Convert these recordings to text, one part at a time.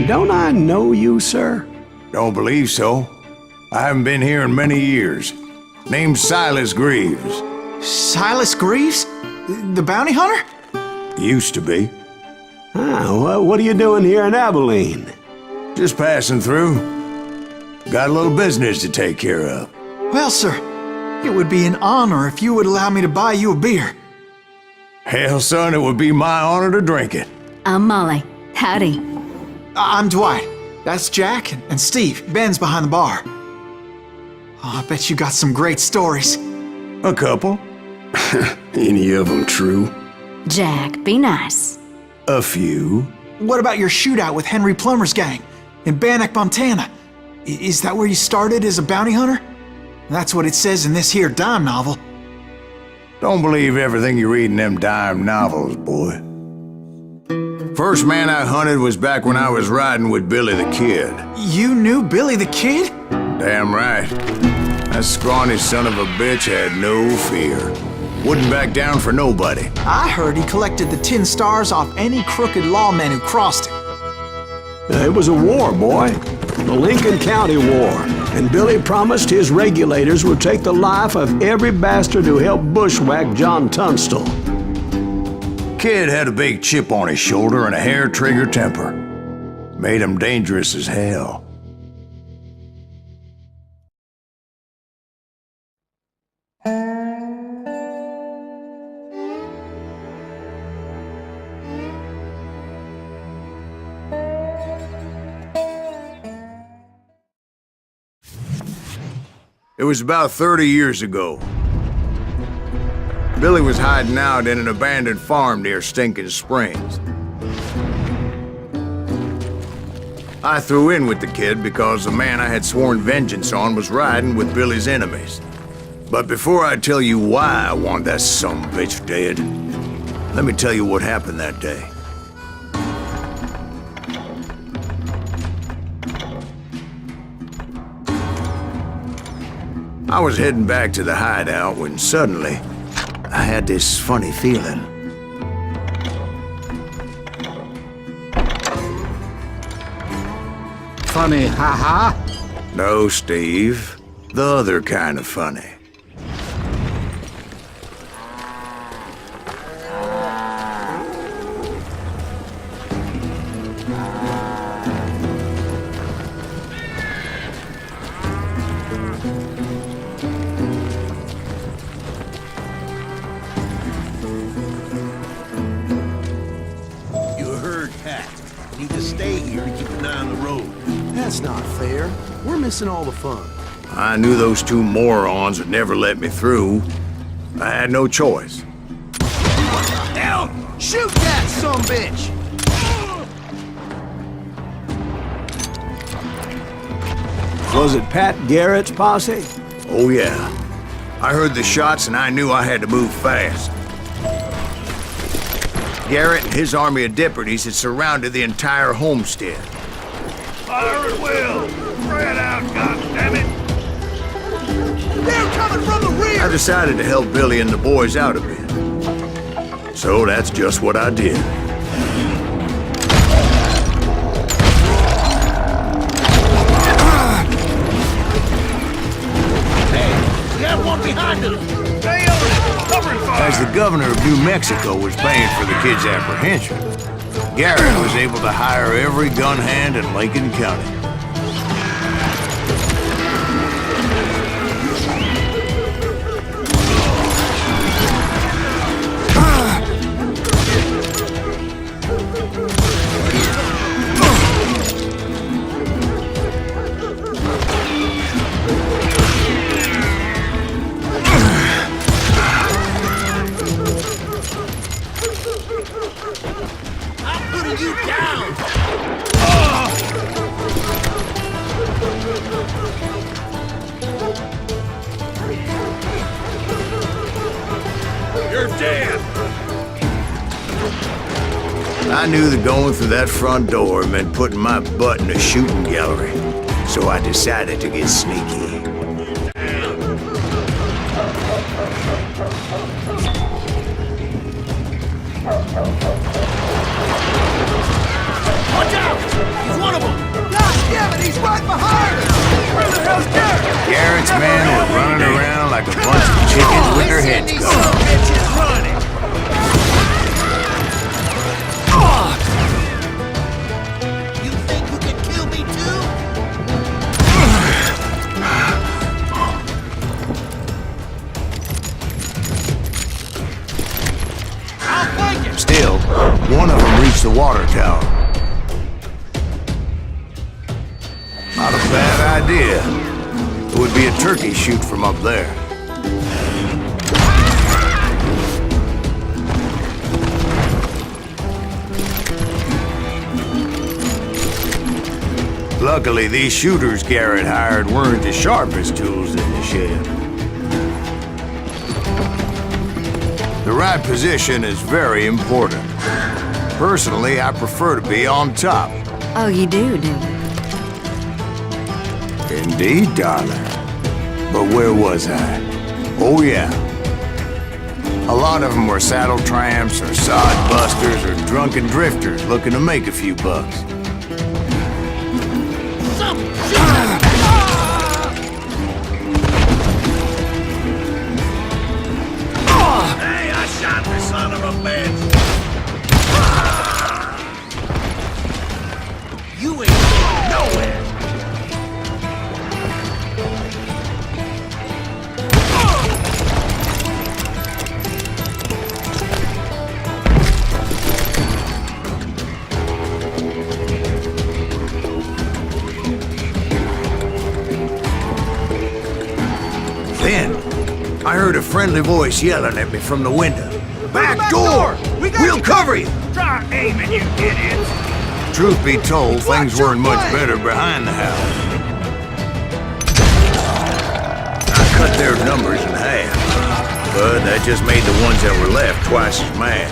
Don't I know you, sir? Don't believe so. I haven't been here in many years. Name's Silas Greaves. Silas Greaves? The bounty hunter? Used to be. Well, what are you doing here in Abilene? Just passing through. Got a little business to take care of. Well, sir, it would be an honor if you would allow me to buy you a beer. Hell, son, it would be my honor to drink it. I'm Molly. Howdy. I'm Dwight. That's Jack and Steve. Ben's behind the bar. Oh, I bet you got some great stories. A couple. Any of them true? Jack, be nice. A few. What about your shootout with Henry Plummer's gang in Bannock, Montana? Is that where you started as a bounty hunter? That's what it says in this here dime novel. Don't believe everything you read in them dime novels, boy. First man I hunted was back when I was riding with Billy the Kid. You knew Billy the Kid? Damn right. That scrawny son of a bitch had no fear. Wouldn't back down for nobody. I heard he collected the 10 stars off any crooked lawman who crossed him. It was a war, boy. The Lincoln County War. And Billy promised his regulators would take the life of every bastard who helped bushwhack John Tunstall. Kid had a big chip on his shoulder and a hair-trigger temper. Made him dangerous as hell. It was about 30 years ago. Billy was hiding out in an abandoned farm near Stinking Springs. I threw in with the kid because the man I had sworn vengeance on was riding with Billy's enemies. But before I tell you why I want that sumbitch dead, let me tell you what happened that day. I was heading back to the hideout when suddenly I had this funny feeling. Funny, haha? No, Steve. The other kind of funny. That's not fair. We're missing all the fun. I knew those two morons would never let me through. I had no choice. Hell! Shoot that sumbitch! Was it Pat Garrett's posse? Oh yeah. I heard the shots and I knew I had to move fast. Garrett and his army of deputies had surrounded the entire homestead. Fire at will! Spread out, goddammit! They're coming from the rear! I decided to help Billy and the boys out a bit. So that's just what I did. Hey, we got one behind us! Stay on it! Covering fire! As the governor of New Mexico was paying for the kid's apprehension, Garrett was able to hire every gun hand in Lincoln County. You down! You're dead! I knew that going through that front door meant putting my butt in a shooting gallery, so I decided to get sneaky. Watch out! He's one bitch is running! You think you can kill me too? I'll flank him! Still, one of them reached the water tower. Not a bad idea. It would be a turkey shoot from up there. Luckily, these shooters Garrett hired weren't the sharpest tools in the shed. The right position is very important. Personally, I prefer to be on top. Oh, you do you? Indeed, darling. But where was I? Oh, yeah. A lot of them were saddle tramps or sod busters or drunken drifters looking to make a few bucks. Hey, I shot the son of a bitch! You ain't going nowhere. Then, I heard a friendly voice yelling at me from the window. Back door! We'll cover you! Try aiming, you idiots! Truth be told, things weren't much better behind the house. I cut their numbers in half, but that just made the ones that were left twice as mad.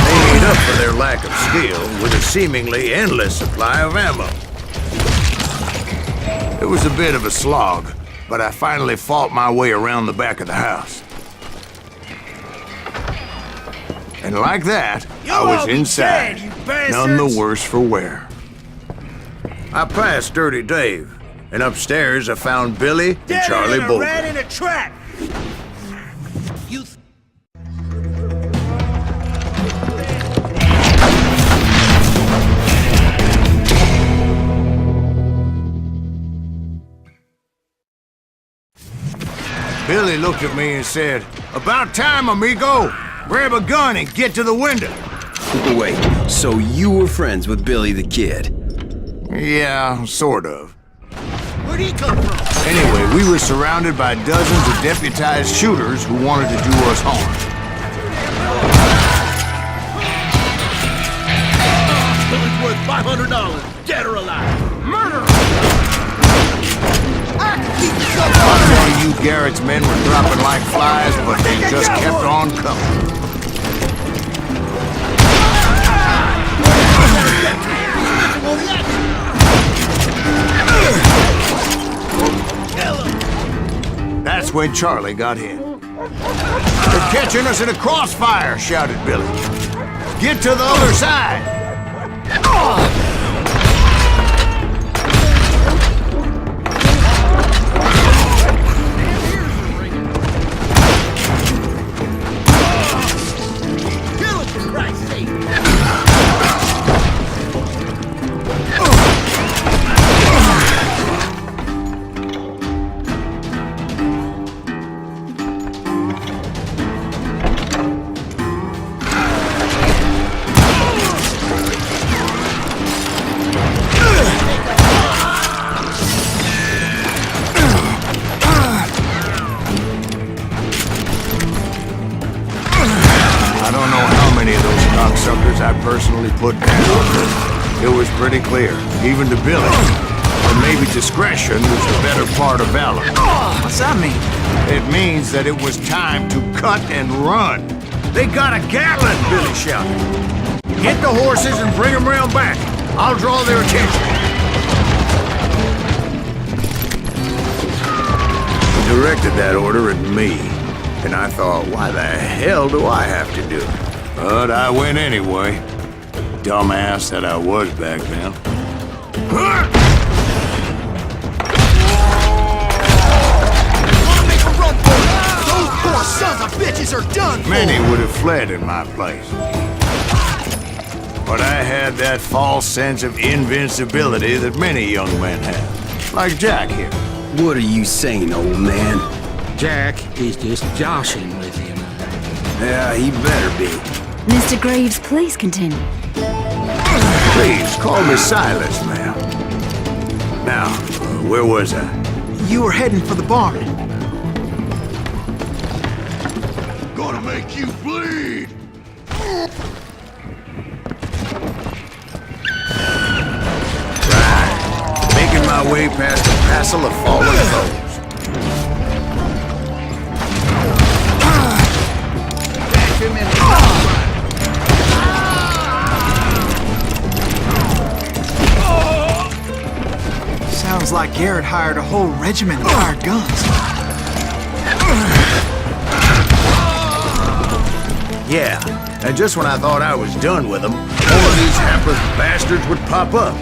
They made up for their lack of skill with a seemingly endless supply of ammo. It was a bit of a slog, but I finally fought my way around the back of the house. And like that, I was inside, none the worse for wear. I passed Dirty Dave, and upstairs I found Billy and Charlie Rat Bolton. in a trap! You Billy looked at me and said, "About time, amigo! Grab a gun and get to the window." Wait, so you were friends with Billy the Kid? Yeah, sort of. Where'd he come from? Anyway, we were surrounded by dozens of deputized shooters who wanted to do us harm. Billy's worth $500, dead or alive. Murder! One of you Garrett's men were dropping like flies, but they just kept on coming. That's when Charlie got hit. "They're catching us in a crossfire," shouted Billy. "Get to the other side!" Kill him, for Christ's sake! I don't know how many of those cocksuckers I personally put down, but it was pretty clear, even to Billy, that maybe discretion was the better part of valor. What's that mean? It means that it was time to cut and run. "They got a Gatling!" Billy shouted. "Get the horses and bring them round back. I'll draw their attention." He directed that order at me, and I thought, why the hell do I have to do it? But I went anyway. Dumbass that I was back then. Make a run for it! Those poor sons of bitches are done for! Many would have fled in my place. But I had that false sense of invincibility that many young men have. Like Jack here. What are you saying, old man? Jack is just joshing with him. Yeah, he better be. Mr. Greaves, please continue. Please, call me Silas, ma'am. Now, where was I? You were heading for the barn. Gonna make you bleed! Right. Making my way past a passel of fallen foes. Sounds like Garrett hired a whole regiment of hired guns. Yeah, and just when I thought I was done with them, all of these hapless bastards would pop up.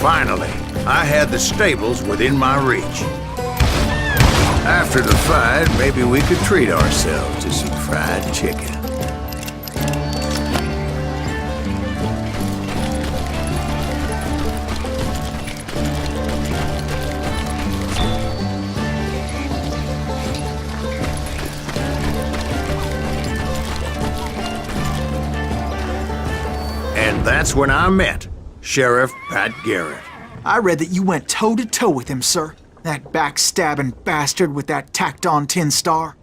Finally, I had the stables within my reach. After the fight, maybe we could treat ourselves to some fried chicken. And that's when I met Sheriff Pat Garrett. I read that you went toe-to-toe with him, sir. That backstabbing bastard with that tacked-on tin star.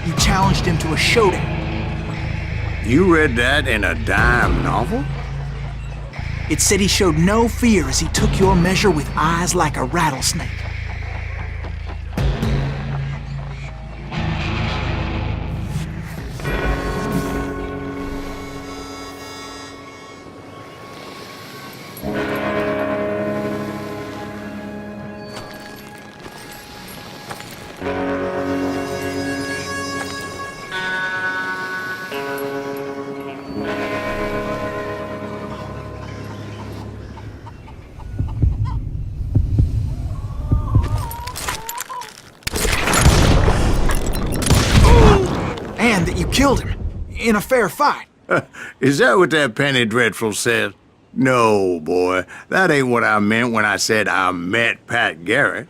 You challenged him to a showdown. You read that in a dime novel? It said he showed no fear as he took your measure with eyes like a rattlesnake. And that you killed him in a fair fight. Is that what that penny dreadful said? No, boy. That ain't what I meant when I said I met Pat Garrett.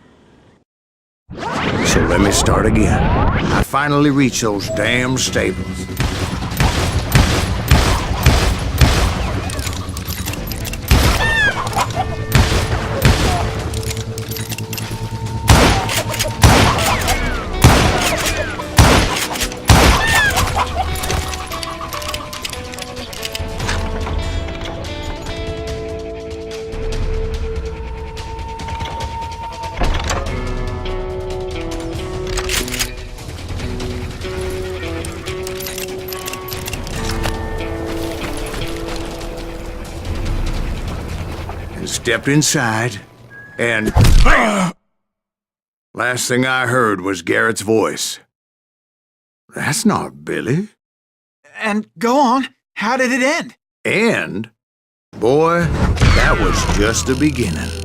So let me start again. I finally reached those damn stables. Stepped inside, and last thing I heard was Garrett's voice. That's not Billy. And go on, how did it end? And, boy, that was just the beginning.